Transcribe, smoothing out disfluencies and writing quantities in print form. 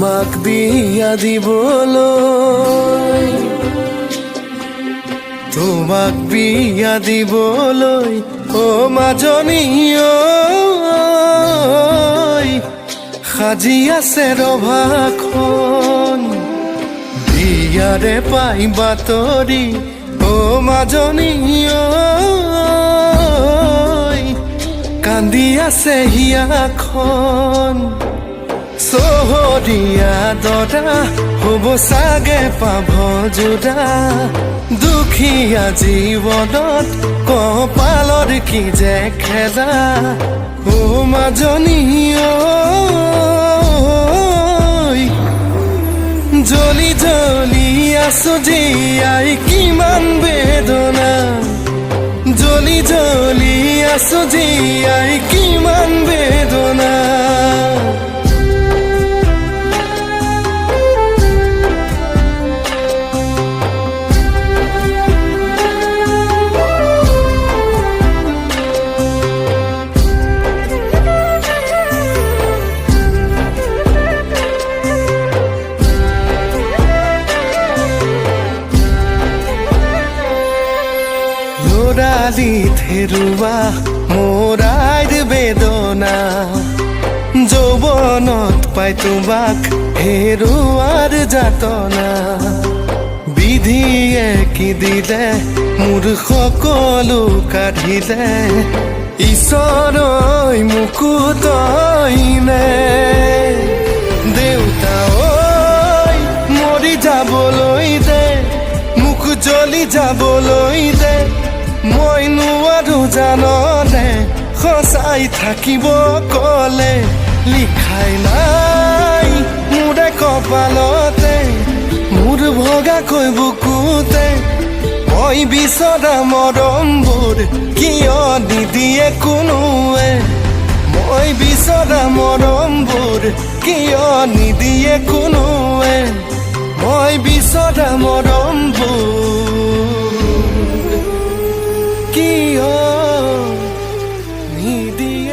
তোমাক বিয়া দিবলৈ তোমাক বিয়া দিবলৈ ও মাজনী ঐ সাজি আছে ৰভাখন বিয়াৰে পাই বাতৰি ও মাজনী ঐ কান্দি আছে হিয়াখন চহৰীয়া দৰা হ'ব চাগে পাভ জোৰা দুখীয়া জীৱনত কপালৰ কি যে খেলা ও মাজনী ঐ জ্বলি জ্বলি আছো জীয়াই কিমান বেদনা জ্বলি জ্বলি আছো জীয়াই কিমান বেদনা লৰালিত হেৰুৱা মোৰ আইৰ বেদনা যৌৱনত পাই তোমাক হেৰুৱাৰ যাতনা বিধিয়ে কি দিলে মোৰ সকলো কাঢ়িলে ঈশ্বৰই মুকুটইনে দেউতা ঐ মৰি যাবলৈ দে মোক জ্বলি যাবলৈ দে মই নোৱাৰো জাননে সঁচাই থাকিব কলে লিখাই নাই মোৰে কপালতে মোৰ ভগাকৈ বুকুতে মই বিচৰা মৰমবোৰ কিয় নিদিয়ে কোনোৱে মই বিচৰা মৰমবোৰ কিয় নিদিয়ে কোনোৱে মই বিচৰা মৰমবোৰ কিয় নিদিয়ে